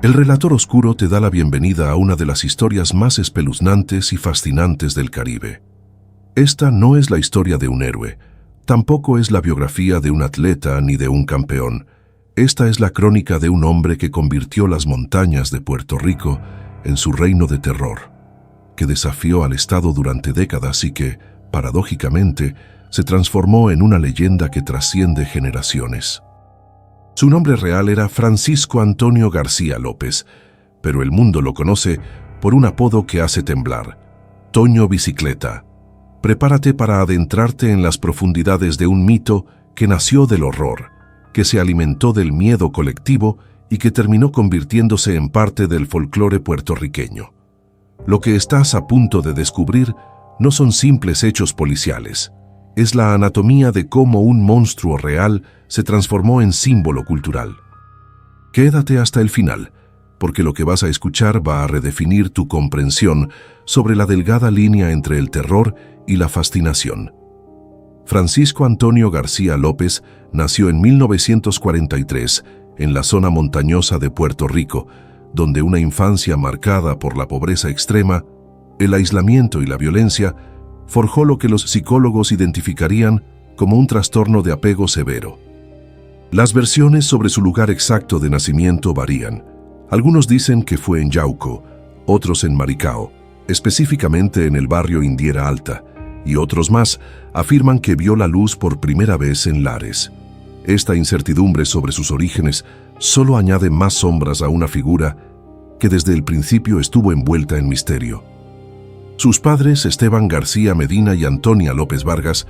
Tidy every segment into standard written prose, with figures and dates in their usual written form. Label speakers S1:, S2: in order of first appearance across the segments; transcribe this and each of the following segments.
S1: El relator oscuro te da la bienvenida a una de las historias más espeluznantes y fascinantes del Caribe. Esta no es la historia de un héroe, tampoco es la biografía de un atleta ni de un campeón. Esta es la crónica de un hombre que convirtió las montañas de Puerto Rico en su reino de terror, que desafió al Estado durante décadas y que, paradójicamente, se transformó en una leyenda que trasciende generaciones. Su nombre real era Francisco Antonio García López, pero el mundo lo conoce por un apodo que hace temblar: Toño Bicicleta. Prepárate para adentrarte en las profundidades de un mito que nació del horror, que se alimentó del miedo colectivo y que terminó convirtiéndose en parte del folclore puertorriqueño. Lo que estás a punto de descubrir no son simples hechos policiales. Es la anatomía de cómo un monstruo real se transformó en símbolo cultural. Quédate hasta el final, porque lo que vas a escuchar va a redefinir tu comprensión sobre la delgada línea entre el terror y la fascinación. Francisco Antonio García López nació en 1943 en la zona montañosa de Puerto Rico, donde una infancia marcada por la pobreza extrema, el aislamiento y la violencia forjó lo que los psicólogos identificarían como un trastorno de apego severo. Las versiones sobre su lugar exacto de nacimiento varían. Algunos dicen que fue en Yauco, otros en Maricao, específicamente en el barrio Indiera Alta, y otros más afirman que vio la luz por primera vez en Lares. Esta incertidumbre sobre sus orígenes solo añade más sombras a una figura que desde el principio estuvo envuelta en misterio. Sus padres, Esteban García Medina y Antonia López Vargas,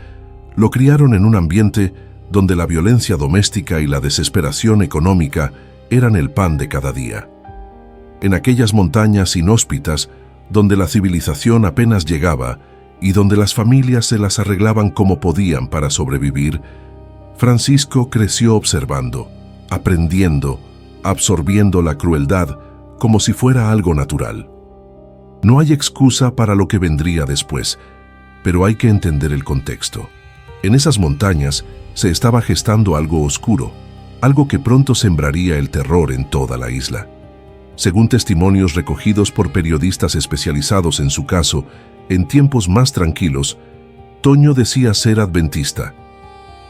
S1: lo criaron en un ambiente donde la violencia doméstica y la desesperación económica eran el pan de cada día. En aquellas montañas inhóspitas, donde la civilización apenas llegaba y donde las familias se las arreglaban como podían para sobrevivir, Francisco creció observando, aprendiendo, absorbiendo la crueldad como si fuera algo natural. No hay excusa para lo que vendría después, pero hay que entender el contexto. En esas montañas se estaba gestando algo oscuro, algo que pronto sembraría el terror en toda la isla. Según testimonios recogidos por periodistas especializados en su caso, en tiempos más tranquilos, Toño decía ser adventista.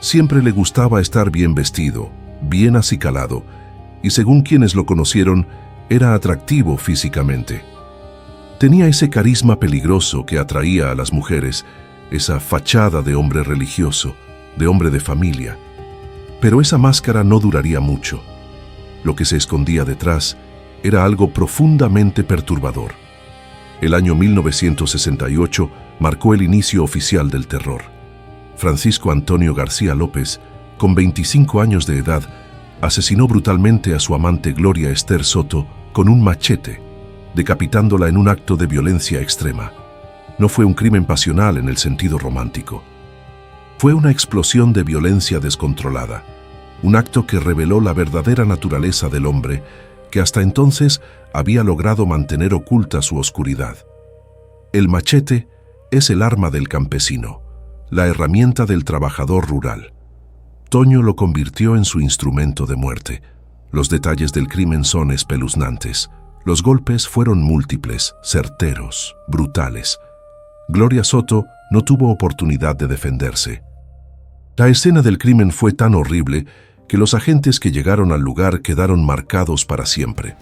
S1: Siempre le gustaba estar bien vestido, bien acicalado, y según quienes lo conocieron, era atractivo físicamente. Tenía ese carisma peligroso que atraía a las mujeres, esa fachada de hombre religioso, de hombre de familia. Pero esa máscara no duraría mucho. Lo que se escondía detrás era algo profundamente perturbador. El año 1968 marcó el inicio oficial del terror. Francisco Antonio García López, con 25 años de edad, asesinó brutalmente a su amante Gloria Esther Soto con un machete, decapitándola en un acto de violencia extrema. No fue un crimen pasional en el sentido romántico. Fue una explosión de violencia descontrolada, un acto que reveló la verdadera naturaleza del hombre, que hasta entonces había logrado mantener oculta su oscuridad. El machete es el arma del campesino, la herramienta del trabajador rural. Toño lo convirtió en su instrumento de muerte. Los detalles del crimen son espeluznantes. Los golpes fueron múltiples, certeros, brutales. Gloria Soto no tuvo oportunidad de defenderse. La escena del crimen fue tan horrible que los agentes que llegaron al lugar quedaron marcados para siempre.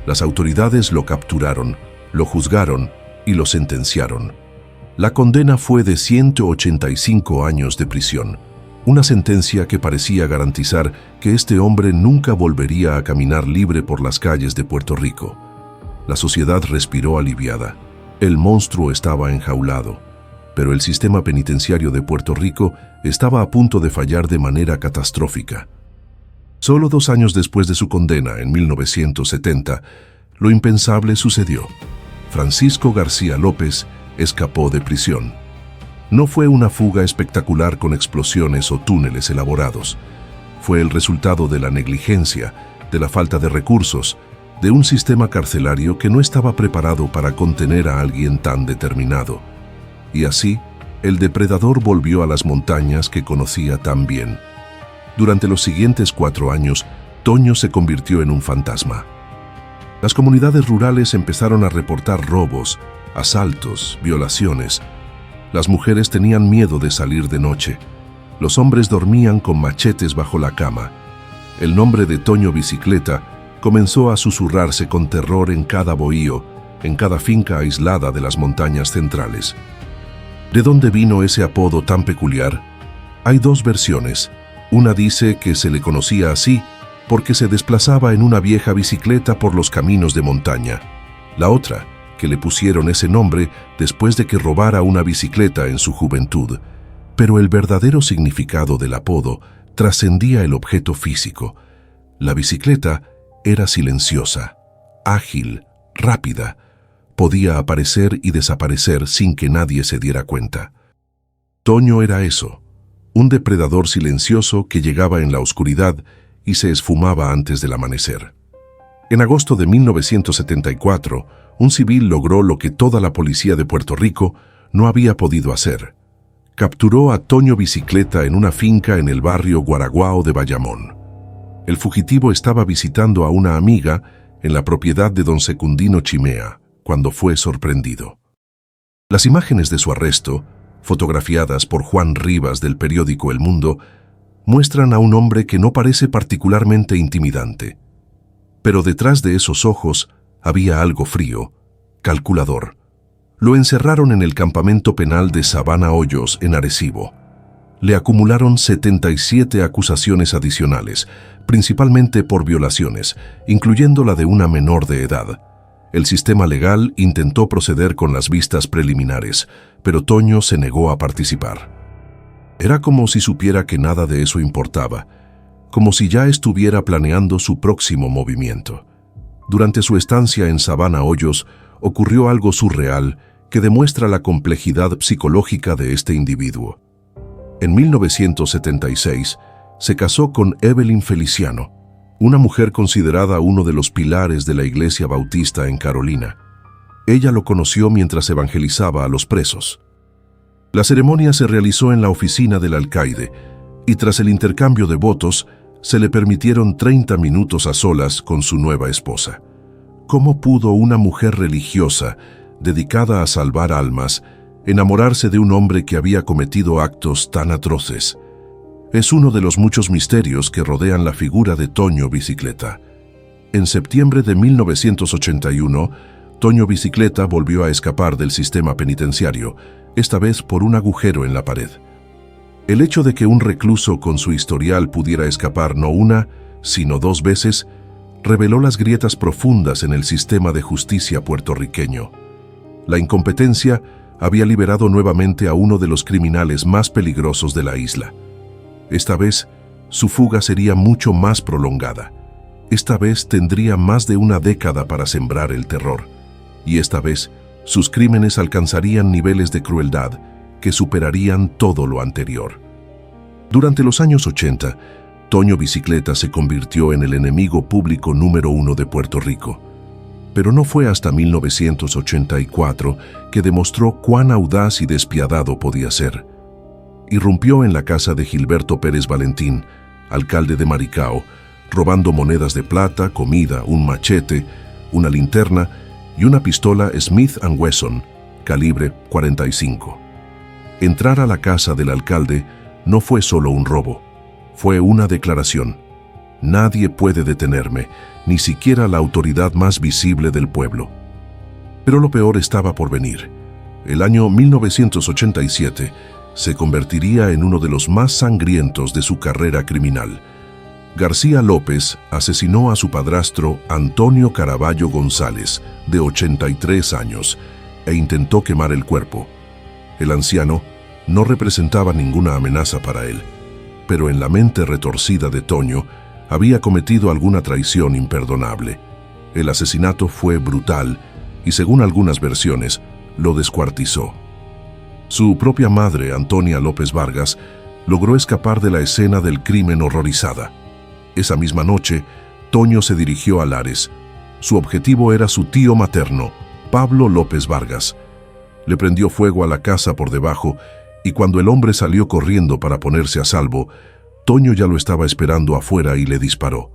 S1: Las autoridades lo capturaron, lo juzgaron y lo sentenciaron. La condena fue de 185 años de prisión, una sentencia que parecía garantizar que este hombre nunca volvería a caminar libre por las calles de Puerto Rico. La sociedad respiró aliviada. El monstruo estaba enjaulado, pero el sistema penitenciario de Puerto Rico estaba a punto de fallar de manera catastrófica. Solo 2 años después de su condena, en 1970, lo impensable sucedió. Francisco García López escapó de prisión. No fue una fuga espectacular con explosiones o túneles elaborados. Fue el resultado de la negligencia, de la falta de recursos, de un sistema carcelario que no estaba preparado para contener a alguien tan determinado. Y así, el depredador volvió a las montañas que conocía tan bien. Durante los siguientes 4 años, Toño se convirtió en un fantasma. Las comunidades rurales empezaron a reportar robos, asaltos, violaciones. Las mujeres tenían miedo de salir de noche. Los hombres dormían con machetes bajo la cama. El nombre de Toño Bicicleta comenzó a susurrarse con terror en cada bohío, en cada finca aislada de las montañas centrales. ¿De dónde vino ese apodo tan peculiar? Hay dos versiones. Una dice que se le conocía así porque se desplazaba en una vieja bicicleta por los caminos de montaña. La otra, que le pusieron ese nombre después de que robara una bicicleta en su juventud. Pero el verdadero significado del apodo trascendía el objeto físico. La bicicleta era silenciosa, ágil, rápida. Podía aparecer y desaparecer sin que nadie se diera cuenta. Toño era eso, un depredador silencioso que llegaba en la oscuridad y se esfumaba antes del amanecer. En agosto de 1974, un civil logró lo que toda la policía de Puerto Rico no había podido hacer. Capturó a Toño Bicicleta en una finca en el barrio Guaraguao de Bayamón. El fugitivo estaba visitando a una amiga en la propiedad de don Secundino Chimea, cuando fue sorprendido. Las imágenes de su arresto, fotografiadas por Juan Rivas del periódico El Mundo, muestran a un hombre que no parece particularmente intimidante. Pero detrás de esos ojos había algo frío, calculador. Lo encerraron en el campamento penal de Sabana Hoyos, en Arecibo. Le acumularon 77 acusaciones adicionales, principalmente por violaciones, incluyendo la de una menor de edad. El sistema legal intentó proceder con las vistas preliminares, pero Toño se negó a participar. Era como si supiera que nada de eso importaba, como si ya estuviera planeando su próximo movimiento. Durante su estancia en Sabana Hoyos, ocurrió algo surreal que demuestra la complejidad psicológica de este individuo. En 1976, se casó con Evelyn Feliciano, una mujer considerada uno de los pilares de la Iglesia Bautista en Carolina. Ella lo conoció mientras evangelizaba a los presos. La ceremonia se realizó en la oficina del alcaide y tras el intercambio de votos, se le permitieron 30 minutos a solas con su nueva esposa. ¿Cómo pudo una mujer religiosa, dedicada a salvar almas, enamorarse de un hombre que había cometido actos tan atroces? Es uno de los muchos misterios que rodean la figura de Toño Bicicleta. En septiembre de 1981, Toño Bicicleta volvió a escapar del sistema penitenciario, esta vez por un agujero en la pared. El hecho de que un recluso con su historial pudiera escapar no una, sino dos veces, reveló las grietas profundas en el sistema de justicia puertorriqueño. La incompetencia había liberado nuevamente a uno de los criminales más peligrosos de la isla. Esta vez, su fuga sería mucho más prolongada. Esta vez tendría más de una década para sembrar el terror. Y esta vez, sus crímenes alcanzarían niveles de crueldad que superarían todo lo anterior. Durante los años 80, Toño Bicicleta se convirtió en el enemigo público número 1 de Puerto Rico. Pero no fue hasta 1984 que demostró cuán audaz y despiadado podía ser. Irrumpió en la casa de Gilberto Pérez Valentín, alcalde de Maricao, robando monedas de plata, comida, un machete, una linterna y una pistola Smith & Wesson, calibre .45. Entrar a la casa del alcalde no fue solo un robo, fue una declaración. Nadie puede detenerme, ni siquiera la autoridad más visible del pueblo. Pero lo peor estaba por venir. El año 1987 se convertiría en uno de los más sangrientos de su carrera criminal. García López asesinó a su padrastro Antonio Caraballo González, de 83 años, e intentó quemar el cuerpo. El anciano no representaba ninguna amenaza para él, pero en la mente retorcida de Toño había cometido alguna traición imperdonable. El asesinato fue brutal y, según algunas versiones, lo descuartizó. Su propia madre, Antonia López Vargas, logró escapar de la escena del crimen horrorizada. Esa misma noche, Toño se dirigió a Lares. Su objetivo era su tío materno, Pablo López Vargas. Le prendió fuego a la casa por debajo y cuando el hombre salió corriendo para ponerse a salvo, Toño ya lo estaba esperando afuera y le disparó.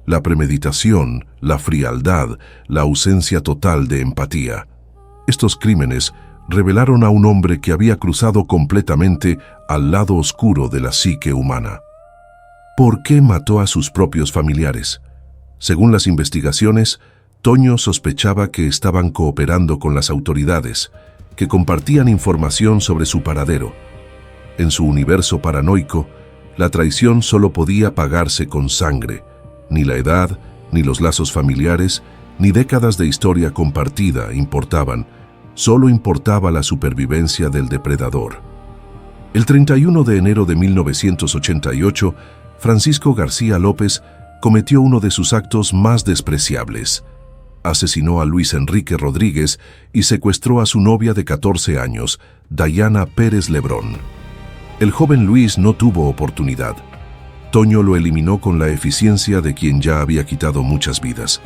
S1: la premeditación, la frialdad, la ausencia total de empatía. Estos crímenes revelaron a un hombre que había cruzado completamente al lado oscuro de la psique humana. ¿Por qué mató a sus propios familiares? Según las investigaciones, Toño sospechaba que estaban cooperando con las autoridades, que compartían información sobre su paradero. En su universo paranoico, la traición solo podía pagarse con sangre. Ni la edad, ni los lazos familiares, ni décadas de historia compartida importaban. Solo importaba la supervivencia del depredador. El 31 de enero de 1988, Francisco García López cometió uno de sus actos más despreciables. Asesinó a Luis Enrique Rodríguez y secuestró a su novia de 14 años, Dayana Pérez Lebrón. El joven Luis no tuvo oportunidad. Toño lo eliminó con la eficiencia de quien ya había quitado muchas vidas.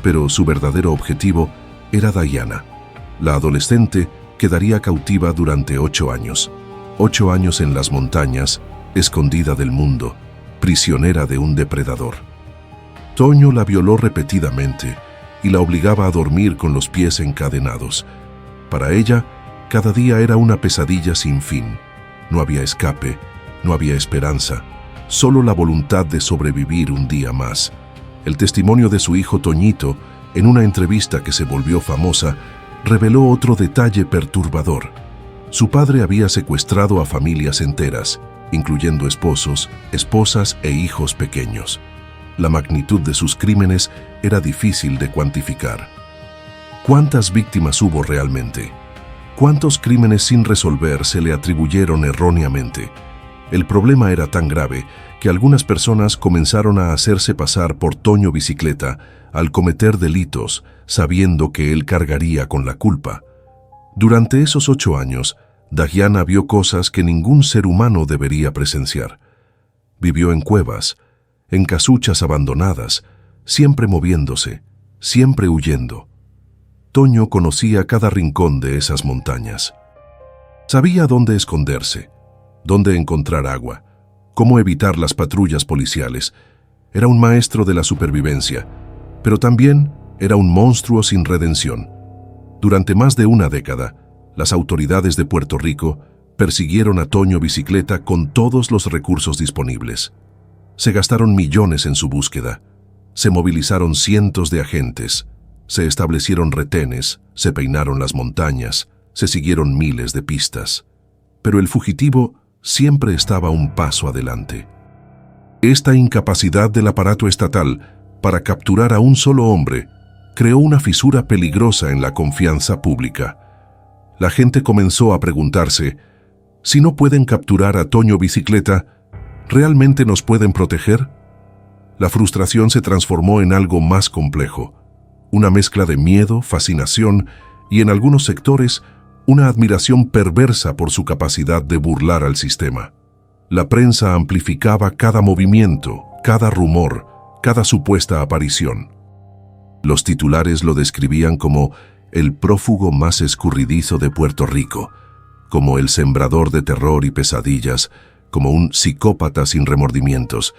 S1: Pero su verdadero objetivo era Dayana. La adolescente quedaría cautiva durante 8 años. 8 años en las montañas, escondida del mundo, prisionera de un depredador. Toño la violó repetidamente y la obligaba a dormir con los pies encadenados. Para ella, cada día era una pesadilla sin fin. No había escape, no había esperanza, solo la voluntad de sobrevivir un día más. El testimonio de su hijo Toñito, en una entrevista que se volvió famosa, reveló otro detalle perturbador. Su padre había secuestrado a familias enteras, incluyendo esposos, esposas e hijos pequeños. La magnitud de sus crímenes era difícil de cuantificar. ¿Cuántas víctimas hubo realmente? ¿Cuántos crímenes sin resolver se le atribuyeron erróneamente? El problema era tan grave que algunas personas comenzaron a hacerse pasar por Toño Bicicleta al cometer delitos, sabiendo que él cargaría con la culpa. Durante esos 8 años, Dayana vio cosas que ningún ser humano debería presenciar. Vivió en cuevas, en casuchas abandonadas, siempre moviéndose, siempre huyendo. Toño conocía cada rincón de esas montañas. Sabía dónde esconderse, dónde encontrar agua, cómo evitar las patrullas policiales. Era un maestro de la supervivencia, pero también era un monstruo sin redención. Durante más de una década, las autoridades de Puerto Rico persiguieron a Toño Bicicleta con todos los recursos disponibles. Se gastaron millones en su búsqueda. Se movilizaron cientos de agentes. Se establecieron retenes, se peinaron las montañas, se siguieron miles de pistas. Pero el fugitivo siempre estaba un paso adelante. Esta incapacidad del aparato estatal para capturar a un solo hombre creó una fisura peligrosa en la confianza pública. La gente comenzó a preguntarse, si no pueden capturar a Toño Bicicleta, ¿realmente nos pueden proteger? La frustración se transformó en algo más complejo. Una mezcla de miedo, fascinación y, en algunos sectores, una admiración perversa por su capacidad de burlar al sistema. La prensa amplificaba cada movimiento, cada rumor, cada supuesta aparición. Los titulares lo describían como el prófugo más escurridizo de Puerto Rico, como el sembrador de terror y pesadillas, como un psicópata sin remordimientos,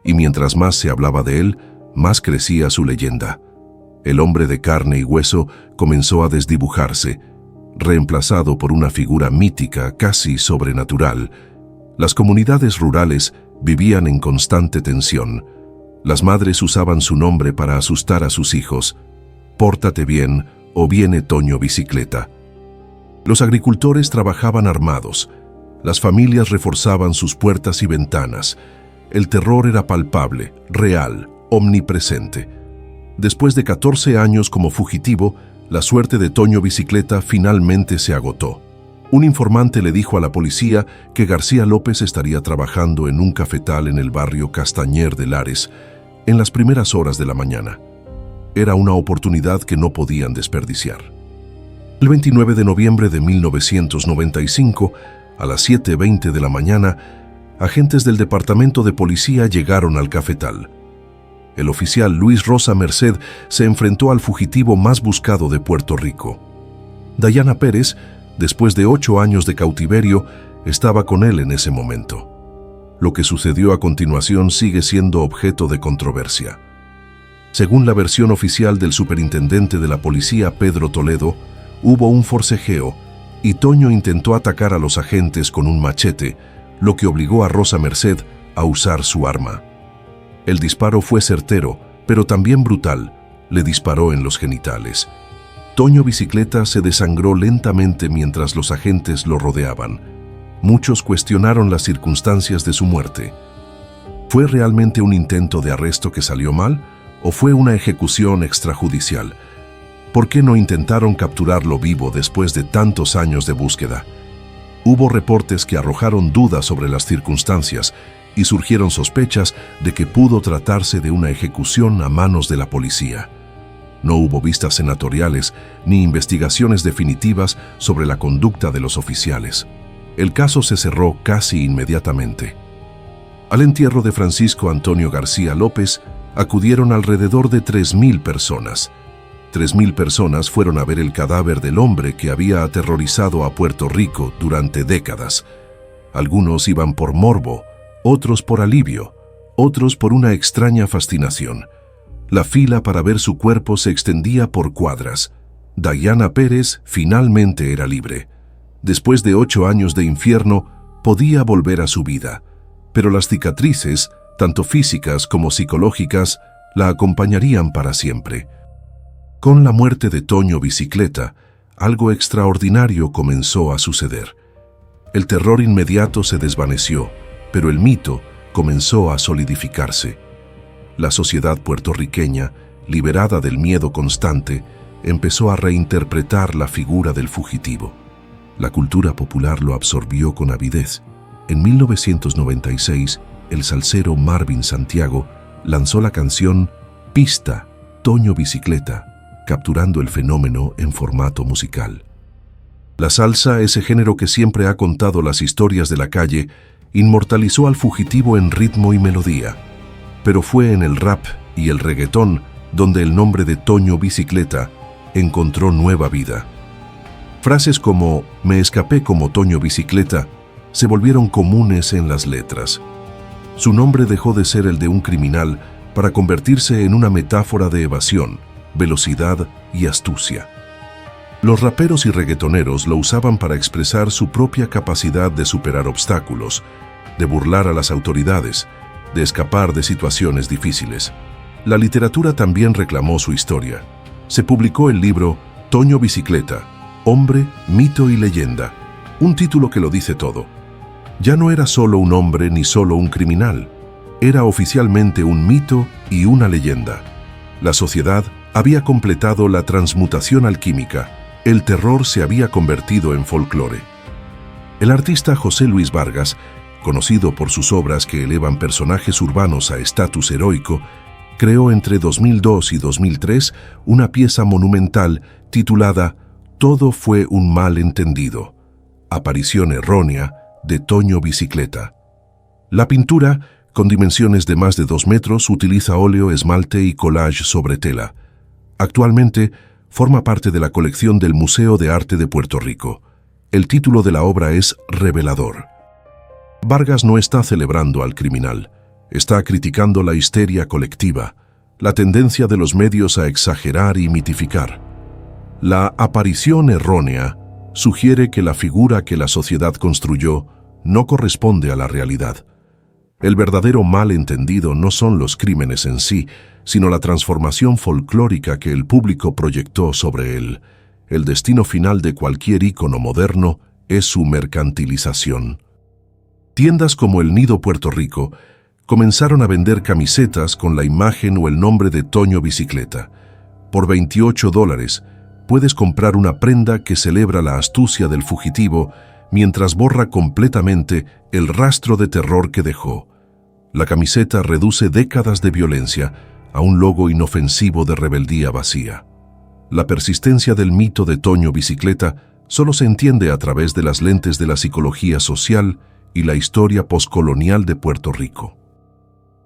S1: y mientras más se hablaba de él, más crecía su leyenda. El hombre de carne y hueso comenzó a desdibujarse, reemplazado por una figura mítica, casi sobrenatural. Las comunidades rurales vivían en constante tensión. Las madres usaban su nombre para asustar a sus hijos. Pórtate bien o viene Toño Bicicleta. Los agricultores trabajaban armados. Las familias reforzaban sus puertas y ventanas. El terror era palpable, real, omnipresente. Después de 14 años como fugitivo, la suerte de Toño Bicicleta finalmente se agotó. Un informante le dijo a la policía que García López estaría trabajando en un cafetal en el barrio Castañer de Lares en las primeras horas de la mañana. Era una oportunidad que no podían desperdiciar. El 29 de noviembre de 1995, a las 7:20 de la mañana, agentes del Departamento de Policía llegaron al cafetal. El oficial Luis Rosa Merced se enfrentó al fugitivo más buscado de Puerto Rico. Dayana Pérez, después de 8 años de cautiverio, estaba con él en ese momento. Lo que sucedió a continuación sigue siendo objeto de controversia. Según la versión oficial del superintendente de la policía Pedro Toledo, hubo un forcejeo y Toño intentó atacar a los agentes con un machete, lo que obligó a Rosa Merced a usar su arma. El disparo fue certero, pero también brutal. Le disparó en los genitales. Toño Bicicleta se desangró lentamente mientras los agentes lo rodeaban. Muchos cuestionaron las circunstancias de su muerte. ¿Fue realmente un intento de arresto que salió mal o fue una ejecución extrajudicial? ¿Por qué no intentaron capturarlo vivo después de tantos años de búsqueda? Hubo reportes que arrojaron dudas sobre las circunstancias y surgieron sospechas de que pudo tratarse de una ejecución a manos de la policía. No hubo vistas senatoriales ni investigaciones definitivas sobre la conducta de los oficiales. El caso se cerró casi inmediatamente. Al entierro de Francisco Antonio García López acudieron alrededor de 3.000 personas. 3.000 personas fueron a ver el cadáver del hombre que había aterrorizado a Puerto Rico durante décadas. Algunos iban por morbo, otros por alivio, otros por una extraña fascinación. La fila para ver su cuerpo se extendía por cuadras. Dayana Pérez finalmente era libre. Después de 8 años de infierno, podía volver a su vida. Pero las cicatrices, tanto físicas como psicológicas, la acompañarían para siempre. Con la muerte de Toño Bicicleta, algo extraordinario comenzó a suceder. El terror inmediato se desvaneció, pero el mito comenzó a solidificarse. La sociedad puertorriqueña, liberada del miedo constante, empezó a reinterpretar la figura del fugitivo. La cultura popular lo absorbió con avidez. En 1996, el salsero Marvin Santiago lanzó la canción Pista, Toño Bicicleta, capturando el fenómeno en formato musical. La salsa, ese género que siempre ha contado las historias de la calle, inmortalizó al fugitivo en ritmo y melodía. Pero fue en el rap y el reggaetón donde el nombre de Toño Bicicleta encontró nueva vida. Frases como «Me escapé como Toño Bicicleta» se volvieron comunes en las letras. Su nombre dejó de ser el de un criminal para convertirse en una metáfora de evasión, velocidad y astucia. Los raperos y reggaetoneros lo usaban para expresar su propia capacidad de superar obstáculos, de burlar a las autoridades, de escapar de situaciones difíciles. La literatura también reclamó su historia. Se publicó el libro Toño Bicicleta, Hombre, Mito y Leyenda, un título que lo dice todo. Ya no era solo un hombre ni solo un criminal, era oficialmente un mito y una leyenda. La sociedad había completado la transmutación alquímica, el terror se había convertido en folclore. El artista José Luis Vargas, conocido por sus obras que elevan personajes urbanos a estatus heroico, creó entre 2002 y 2003 una pieza monumental titulada Todo fue un mal entendido, aparición errónea de Toño Bicicleta. La pintura, con dimensiones de más de 2 metros, utiliza óleo, esmalte y collage sobre tela. Actualmente, forma parte de la colección del Museo de Arte de Puerto Rico. El título de la obra es revelador. Vargas no está celebrando al criminal, está criticando la histeria colectiva, la tendencia de los medios a exagerar y mitificar. La aparición errónea sugiere que la figura que la sociedad construyó no corresponde a la realidad. El verdadero malentendido no son los crímenes en sí, sino la transformación folclórica que el público proyectó sobre él. El destino final de cualquier ícono moderno es su mercantilización. Tiendas como El Nido Puerto Rico comenzaron a vender camisetas con la imagen o el nombre de Toño Bicicleta. Por $28 puedes comprar una prenda que celebra la astucia del fugitivo mientras borra completamente el rastro de terror que dejó. La camiseta reduce décadas de violencia a un logo inofensivo de rebeldía vacía. La persistencia del mito de Toño Bicicleta solo se entiende a través de las lentes de la psicología social y la historia poscolonial de Puerto Rico.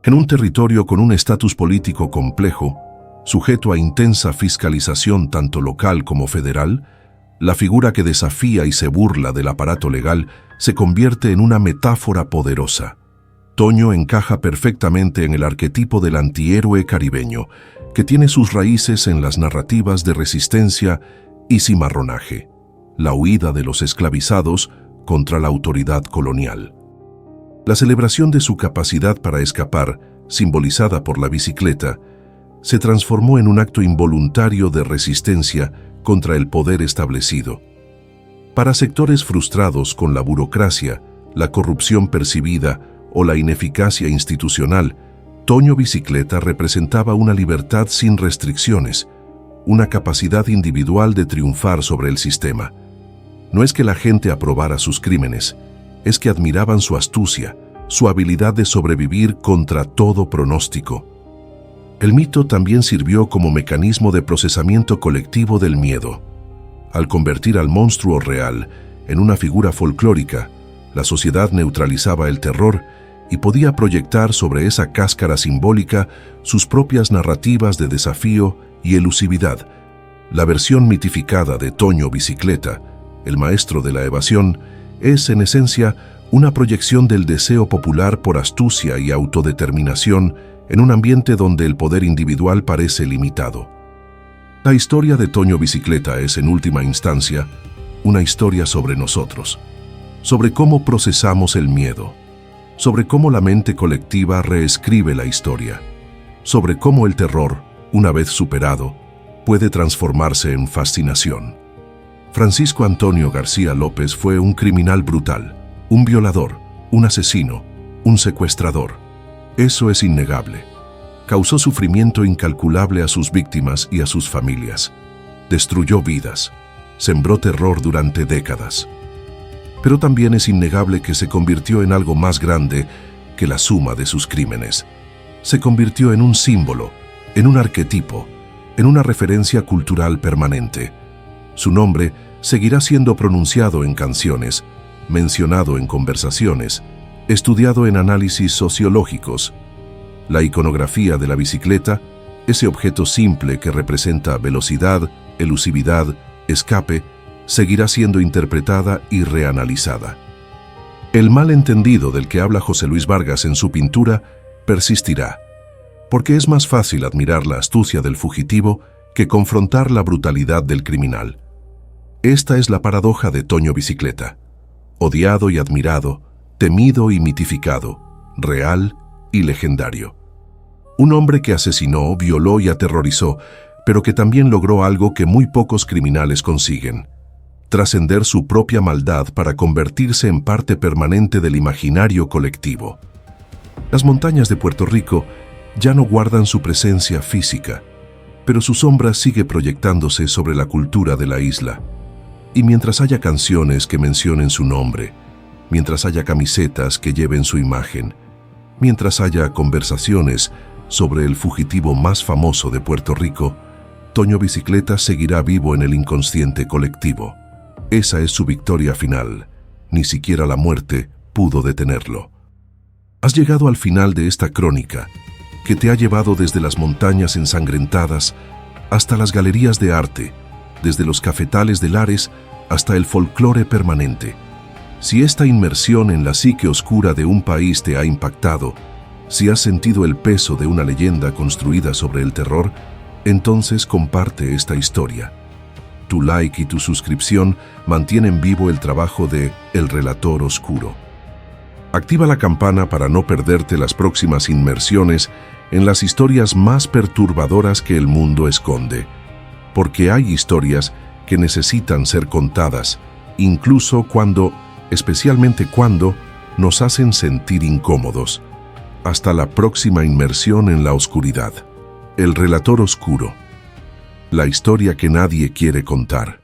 S1: En un territorio con un estatus político complejo, sujeto a intensa fiscalización tanto local como federal, la figura que desafía y se burla del aparato legal se convierte en una metáfora poderosa. Toño encaja perfectamente en el arquetipo del antihéroe caribeño, que tiene sus raíces en las narrativas de resistencia y cimarronaje, la huida de los esclavizados contra la autoridad colonial. La celebración de su capacidad para escapar, simbolizada por la bicicleta, se transformó en un acto involuntario de resistencia contra el poder establecido. Para sectores frustrados con la burocracia, la corrupción percibida o la ineficacia institucional, Toño Bicicleta representaba una libertad sin restricciones, una capacidad individual de triunfar sobre el sistema. No es que la gente aprobara sus crímenes, es que admiraban su astucia, su habilidad de sobrevivir contra todo pronóstico. El mito también sirvió como mecanismo de procesamiento colectivo del miedo. Al convertir al monstruo real en una figura folclórica, la sociedad neutralizaba el terror y podía proyectar sobre esa cáscara simbólica sus propias narrativas de desafío y elusividad. La versión mitificada de Toño Bicicleta, el maestro de la evasión, es en esencia una proyección del deseo popular por astucia y autodeterminación en un ambiente donde el poder individual parece limitado. La historia de Toño Bicicleta es, en última instancia, una historia sobre nosotros, sobre cómo procesamos el miedo, sobre cómo la mente colectiva reescribe la historia, sobre cómo el terror, una vez superado, puede transformarse en fascinación. Francisco Antonio García López fue un criminal brutal, un violador, un asesino, un secuestrador. Eso es innegable. Causó sufrimiento incalculable a sus víctimas y a sus familias. Destruyó vidas. Sembró terror durante décadas. Pero también es innegable que se convirtió en algo más grande que la suma de sus crímenes. Se convirtió en un símbolo, en un arquetipo, en una referencia cultural permanente. Su nombre seguirá siendo pronunciado en canciones, mencionado en conversaciones, estudiado en análisis sociológicos. La iconografía de la bicicleta, ese objeto simple que representa velocidad, elusividad, escape, seguirá siendo interpretada y reanalizada. El malentendido del que habla José Luis Vargas en su pintura persistirá, porque es más fácil admirar la astucia del fugitivo que confrontar la brutalidad del criminal. Esta es la paradoja de Toño Bicicleta. Odiado y admirado, temido y mitificado, real y legendario. Un hombre que asesinó, violó y aterrorizó, pero que también logró algo que muy pocos criminales consiguen: trascender su propia maldad para convertirse en parte permanente del imaginario colectivo. Las montañas de Puerto Rico ya no guardan su presencia física, pero su sombra sigue proyectándose sobre la cultura de la isla. Y mientras haya canciones que mencionen su nombre, mientras haya camisetas que lleven su imagen, mientras haya conversaciones sobre el fugitivo más famoso de Puerto Rico, Toño Bicicleta seguirá vivo en el inconsciente colectivo. Esa es su victoria final. Ni siquiera la muerte pudo detenerlo. Has llegado al final de esta crónica, que te ha llevado desde las montañas ensangrentadas hasta las galerías de arte, desde los cafetales de Lares hasta el folclore permanente. Si esta inmersión en la psique oscura de un país te ha impactado, si has sentido el peso de una leyenda construida sobre el terror, entonces comparte esta historia. Tu like y tu suscripción mantienen vivo el trabajo de El Relator Oscuro. Activa la campana para no perderte las próximas inmersiones en las historias más perturbadoras que el mundo esconde, porque hay historias que necesitan ser contadas, incluso especialmente cuando nos hacen sentir incómodos. Hasta la próxima inmersión en la oscuridad. El Relator Oscuro. La historia que nadie quiere contar.